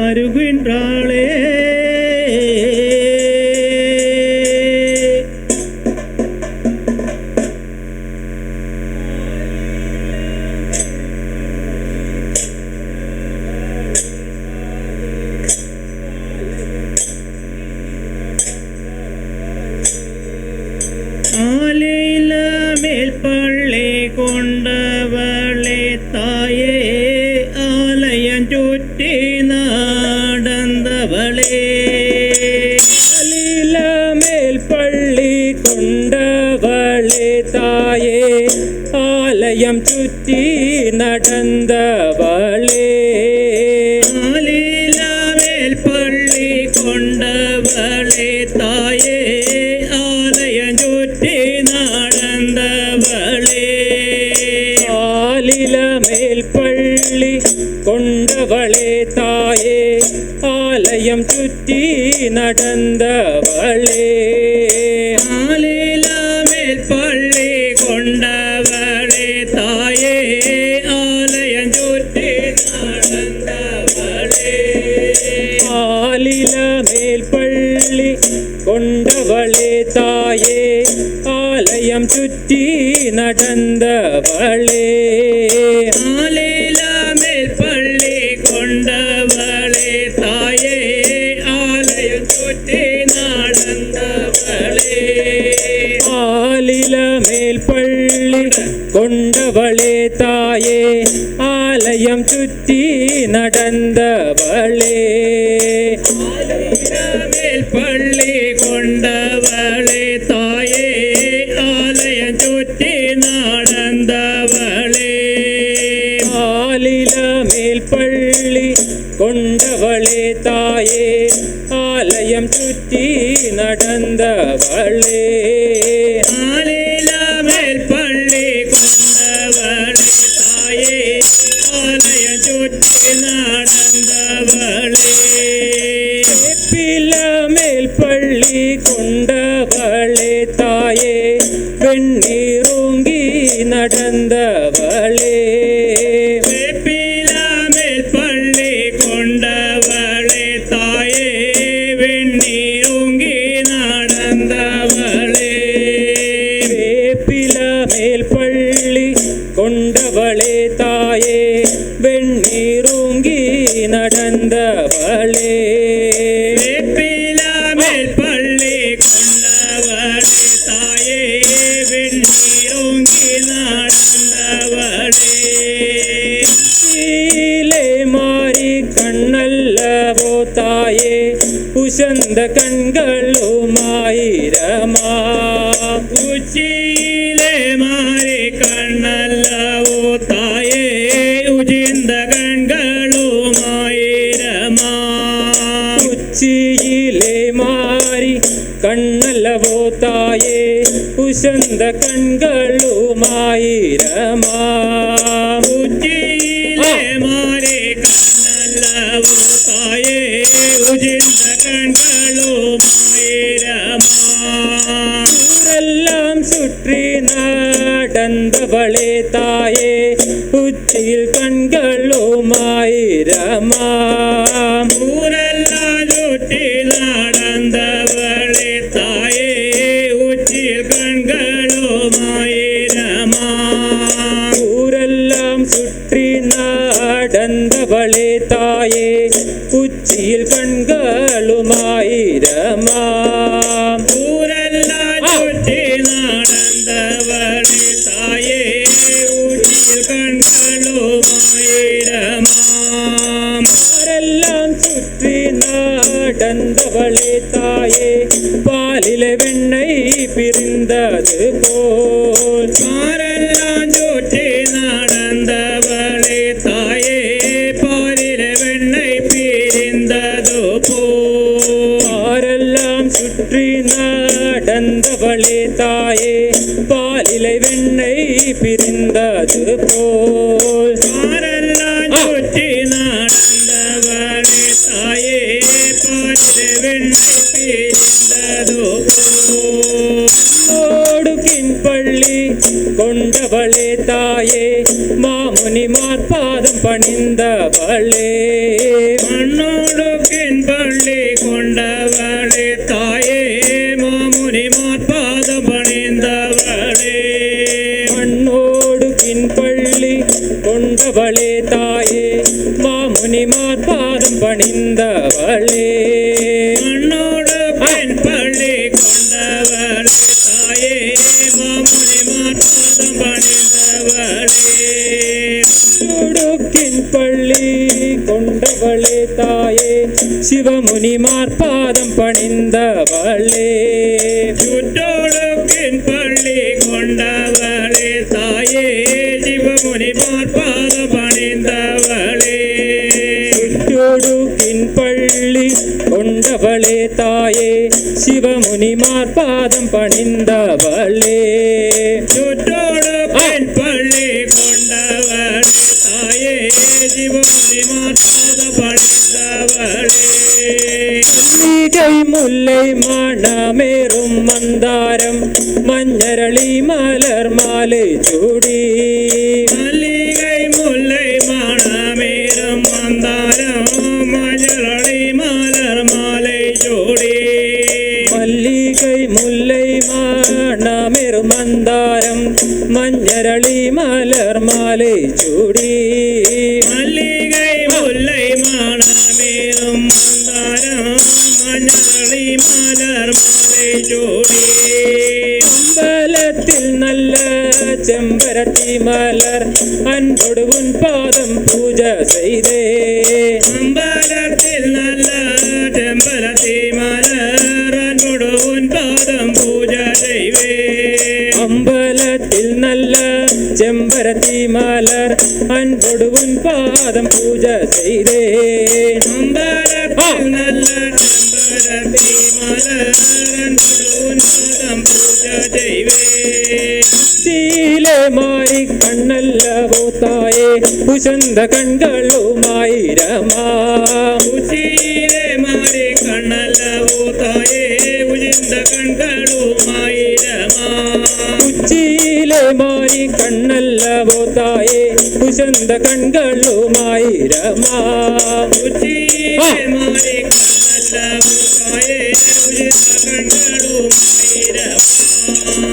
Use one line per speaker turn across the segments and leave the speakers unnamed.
வருகின்றாளே. ஆலில மேல் பள்ளி கொண்டவளே தாயே, ஆலயம் சுற்றி நடந்தவளே.
ஆலில மேல் பள்ளி கொண்டவளே தாயே, ஆலயம் சுற்றி நடந்தவளே.
ஆலில மேல் பள்ளி கொண்டவளே தாயே, ஆலயம் சுற்றி நடந்தவளே.
ஆலில மேல் பள்ளி கொண்டவளே தாயே, ஆலயம் சுற்றி நடந்தவளே.
ஆலில மேல் பள்ளி கொண்டவளே தாயே, ஆலயம் சுற்றி நடந்தவளே.
ஆலில மேல் பள்ளி கொண்டவளே தாயே, ஆலயம் சுற்றி நடந்தவளே.
ஆலில மேல் பள்ளி கொண்டவளே தாயே, ஆலயம் சுற்றி நடந்தவளே.
ஆலில மேல் பள்ளி கொண்டவளே தாயே, ஆலயம் சுற்றி நடந்தவளே.
ஆலில மேல் பள்ளி கொண்டவளே தாயே, ஆலயம் சுற்றி நடந்தவளே.
ஆலில மேல் பள்ளி கொண்டவளே தாயே, ஆலயம் சுற்றி நடந்தவளே.
ஆலில மேல் பள்ளி கொண்டவளே தாயே, ஆலயம் சுற்றி நடந்தவளே.
வேப்பில மேல் பள்ளி கொண்டவளே தாயே, வெண்ணீருங்கி நடந்தவளே.
வேப்பில மேல் பள்ளி கொண்டவளே தாயே, வெண்ணீருங்கி நடந்தவளே.
வேப்பில மேல் பள்ளி கொண்டவளே தாயே, வெண்ணீருங்கி நடந்தவளே.
வேப்பில மேல் பள்ளி கொண்டவளே தாயே, வெண்ணீருங்கி நடந்தவளே.
உச்சியிலே மாறி கண்ணல்லவோ தாயே, உசந்த கண்களுமாயிரமா.
உச்சியிலே மாறி கண்ணல்லவோ தாயே, உஜிந்த கண்களுமாயிரமா.
உச்சியிலே மாறி கண்ணல்லவோ தாயே, உசந்த கண்களுமாயிரமா.
உச்சியிலே மாறி கண்ணல்லவோ தாயே, உஜிந்த கண்களுமாயிரமா.
ஊரெல்லாம் சுற்றி நடந்தவளே தாயே, உச்சியில் கண்களுமாயிரமா.
ஊரெல்லாம் சுற்றி நடந்தவளே தாயே, உச்சியில் கண்களுமாயிரமா.
ஊரெல்லாம் சுற்றி நடந்தவளே தாயே, உச்சியில் கண்களுமாயிரமா.
ஊரெல்லாம் சுற்றி நடந்தவளே தாயே, உச்சியில் கண்களுமாயிரமா.
ஆரெல்லாம் சுற்றி நடந்தவளே தாயே, பாலிலே வெண்ணெய் பிரிந்தது போல்.
ஆரெல்லாம் சுற்றி நடந்தவளே தாயே, பாலிலே வெண்ணெய் பிரிந்தது போல்.
ஆரெல்லாம் சுற்றி நடந்தவளே தாயே, பாலிலே வெண்ணெய் பிரிந்தது போல்.
ஆரெல்லாம் சுற்றி நடந்தவளே தாயே, பாலிலே வெண்ணெய் பிரிந்தது போல்.
ஓடுகின் பள்ளி கொண்டவளே தாயே, மாமுனிமார் பாதம் பணிந்தவளே.
மண்ணோடு ചുറ്റോടുക്കിൻ പള്ളി കൊണ്ടവളെ തായേ മാമുനിമാർ പാദം പണിന്തവളെ
മണ്ണോടു പിൻപള്ളി കൊണ്ടവളെ തായേ മാമുനിമാർ പാദം പണിന്തവളേ
മണ്ണോട് പിൻപള്ളി കൊണ്ടവളെ തായേ മാമുനിമാർ പാദം പണിന്തവളെ
ചുടുക്കിൻ പള്ളി കൊണ്ടവളെ തായേ ശിവമുനിമാർ പാദം പണിന്തവളേ
ചുറ്റോടുക്കിൻ പള്ളി കൊണ്ടവളെ തായേ ശിവമുനിമാർ പാദം പണിന്തവളെ
ചുടുക്കിൻ പള്ളി കൊണ്ടവളെ തായേ ശിവമുനിമാർ പാദം പണിന്തവളേ
ചുറ്റോടുക്കിൻ പള്ളി കൊണ്ടവളെ തായേ ശിവമുനിമാർ പാദം പണിന്തവളെ
മല്ലികൈ മുല്ലൈ മണമേറും മന്ദാരം മഞ്ഞരളി മലർ മാല ചൂടി
മല്ലികൈ മുല്ലൈ മണമേറും മന്ദാരം മഞ്ഞളി മലർ മാലൈ ചൂടി
മല്ലികൈ മുല്ലൈ മണമേറും മന്ദാരം മഞ്ഞരളി മലർ മാല ചൂടി
മല്ലികൈ മുല്ലൈ മണമേറും മന്ദാരം മഞ്ഞളി മലർ മാലൈ ചൂടി
അമ്പലത്തിൽ നല്ല ചെമ്പരത്തി മലർ അൻപൊടു ഉൻ പാദം പൂജ ചെയ്തേ
അമ്പലത്തിൽ നല്ല ചെമ്പരത്തി മലർ കൊടുവൻ പാദം പൂജ ചെയ്വേ
അമ്പലത്തിൽ നല്ല ചെമ്പരത്തി മലർ അൻപൊടു ഉൻ പാദം പൂജ ചെയ്തേ
അമ്പലത്തിൽ നല്ല ചെമ്പരത്തി മലർ കൊടുവൻ പാദം പൂജ ചെയ്വേ
ശീലെ മാറി കണ്ണല്ലവോ തായേ കുശന്ത കൺകളുമായി രമാ
ഉച്ചിയിലെ മാറി കണ്ണല്ലവോ തായേ ഉജിന്ത കൺകളുമായി രമാ
ഉച്ചിയിലെ മാറി കണ്ണല്ലവോ തായേ കുശന്ത കൺകളുമായി രമാ
ഉച്ചിയിലെ മാറി കണ്ണല്ലവോ തായേ ഉജിന്ത കൺകളുമായി രമാ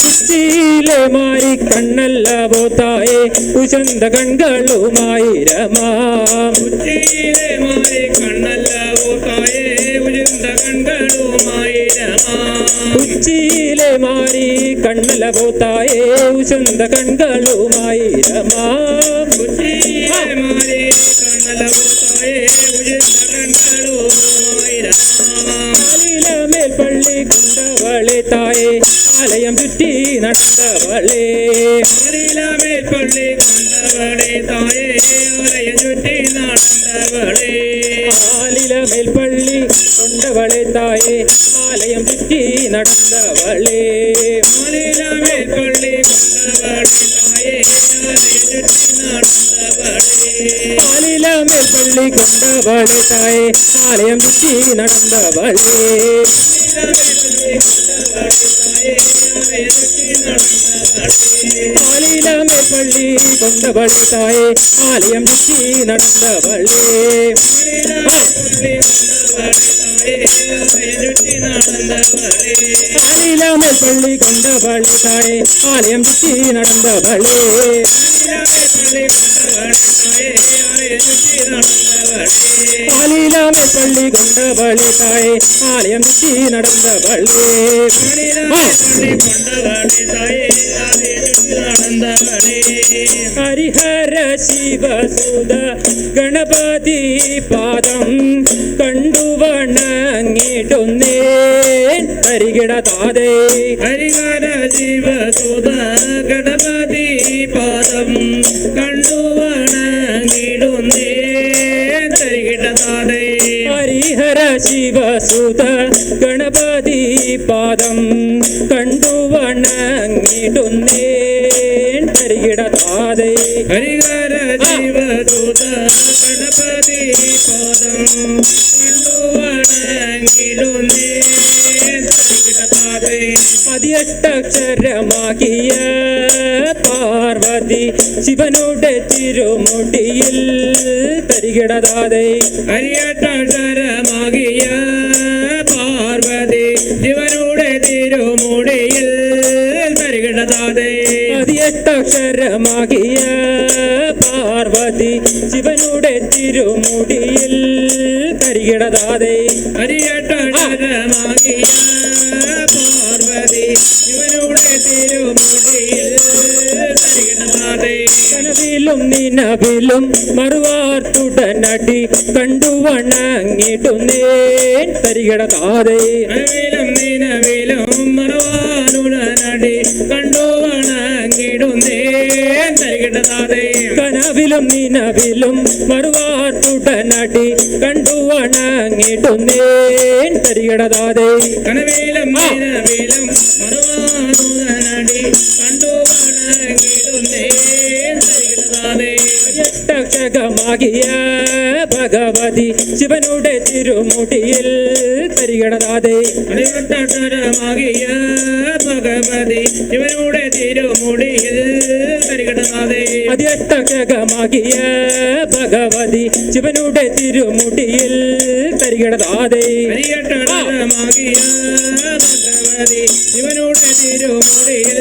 ഉച്ചിയിലെ മാറി കണ്ണല്ലവോ തായേ കുശന്ത കൺകളുമായി രമാ
ഉച്ചിയിലെ മാറി കണ്ണല്ലവോ തായേ ഉജിന്ത കൺകളുമായി രമാ
ഉച്ചിയിലെ മാറി കണ്ണല്ലവോ തായേ കുശന്ത കൺകളുമായി രമാ
ഉച്ചിയിലെ മാറി കണ്ണല്ലവോ തായേ ഉജിന്ത കൺകളുമായി രമാ
മേൽ പള്ളി കൊണ്ടവളെ തായേ ആലയം ചുറ്റി നടന്നവളേ
ആരിലമേൽ പള്ളി കൊണ്ടവളെ തായേ ആലയം ചുറ്റി നടന്നവളെ
ആലിലമേൽ പള്ളി കൊണ്ടവളെ തായേ ആലയം ചുറ്റി നടന്നവളേ
ആരിലമേൽ പള്ളി കൊണ്ടവളെ തായേ ആലയം ചുറ്റി നടന്നവളെ
ആലിലമേൽ പള്ളി കൊണ്ടവളെ തായേ ആലയം ചുറ്റി നടന്നവളേ ആലിലമേൽ പള്ളി കൊണ്ടവളെ തായേ ആലയം ചുറ്റി നടന്നവളേ ആലിലമേൽ പള്ളി കൊണ്ടവളെ തായേ ആലയം ചുറ്റി നടന്നവളേ ആലിലമേൽ പള്ളി കൊണ്ടവളെ തായേ ആലയം ചുറ്റി നടന്നവളേ ഹരിഹര ശിവസുത ഗണപതി പാദം കണ്ടു വണങ്ങിടുന്നേ ഹരികിടതാതേ
ഹരിഹര ശിവസുത ഗണപതി പാദം കണ്ടു വണങ്ങിടുന്നേ തരികിടതാതേ
ഹരിഹര ശിവസുത ഗണപതി പാദം കണ്ടു വണങ്ങിടുന്നേ ഹരികിടതാതേ
ഹരിഹര ശിവസുത ഗണപതി പാദം കണ്ടു വണങ്ങിടുന്നേ തരികിടതാതെ
അതിയഷ്ടക്ഷരമാകിയ പാർവതി ശിവനുടെ തിരുമുടിയിൽ തരികിടതാതെ
അരിയട്ടക്ഷരമാകിയ പാർവതി ശിവനുടെ തിരുമുടിയിൽ തരികിടതാതെ
അതിയഷ്ടക്ഷരമാകിയ പാർവതി ശിവനുടെ തിരുമുടിയിൽ തരികിടതാതെ
അരിയട്ടക്ഷരമാകിയ പാർവതി ശിവനുടെ തിരുമുടിയിൽ തരികിടതാതെ
കനവിലും നിനവിലും മറുവാർത്തുടനടി കണ്ടു വണങ്ങിടുന്നേൻ തരികിടതാതെ
കനവിലും നിലവിലും മറവാനുടനടി കണ്ടു വണങ്ങിടുന്നേ തരികിടതാതെ
കനവിലും നിനവിലും മറുവാർത്തുടനടി കണ്ടു വണങ്ങിടുന്നേൻ തരികിടതാതെ
കനവിലും നിലവിലും മറവാനുടനടി കണ്ടു വണങ്ങിടുന്നേ തരികിടതാതെ
ക്ഷകമാകിയ ഭഗവതി ശിവനുടെ തിരുമുടിയിൽ തരികിടതാതെ
അടിവട്ടക്ഷരമാകിയ ഭഗവതി ശിവനുടെ തിരുമുടിയിൽ തരികിടതാതെ
അതിയഷ്ടക്ഷകമാകിയ ഭഗവതി ശിവനുടെ തിരുമുടിയിൽ തരികിടതാതെ
അരിയട്ടക്ഷരമാകിയ ഭഗവതി ശിവനുടെ തിരുമുടിയിൽ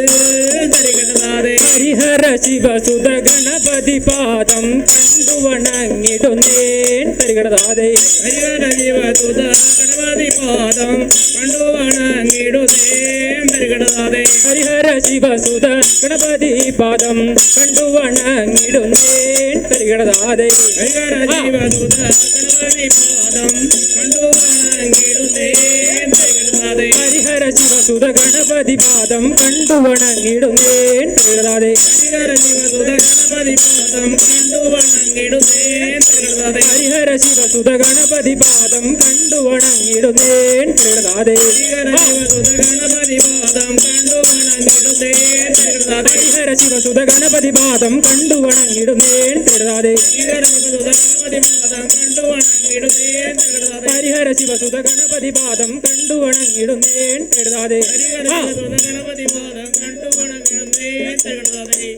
തരികിടതാതെ
ഹരിഹര ശിവസുത ഗണപതി പാദം കണ്ടു വണങ്ങിടുന്നേൻ തരികിടതാതെ
ഹരിഹര ശിവസുത ഗണപതി പാദം കണ്ടു വണങ്ങിടുന്നേ തരികിടതാതെ
ഹരിഹര ശിവസുത ഗണപതി പാദം കണ്ടു വണങ്ങിടുന്നേൻ തരികിടതാതെ
ഹരിഹര ശിവസുത ഗണപതി പാദം കണ്ടു വണങ്ങിടുന്നേ തരികിടതാതെ
ഹരിഹര ശിവസുത ഗണപതി പാദം കണ്ടു വണങ്ങിടുന്നേൻ തരികിടതാതെ
ഹരിഹര ശിവസുത ഗണപതി പാദം കണ്ടു വണങ്ങിടുന്നേ തരികിടതാതെ
ഹരിഹര ശിവസുത ഗണപതി പാദം കണ്ടു വണങ്ങിടുന്നേൻ തരികിടതാതെ
ഹരിഹര ശിവസുത ഗണപതി പാദം കണ്ടു വണങ്ങിടുന്നേ തരികിടതാതെ
ഹരിഹര ശിവസുത ഗണപതി പാദം കണ്ടു വണങ്ങിടുന്നേൻ തരികിടതാതെ
ഹരിഹര ശിവസുത ഗണപതി പാദം കണ്ടു വണങ്ങിടുന്നേ തരികിടതാതെ
ഹരിഹര ശിവസുത ഗണപതി പാദം കണ്ടു വണങ്ങിടുന്നേൻ തരികിടതാതെ
ഹരിഹര ശിവസുത ഗണപതി പാദം കണ്ടു വണങ്ങിടുന്നേ തരികിടതാതെ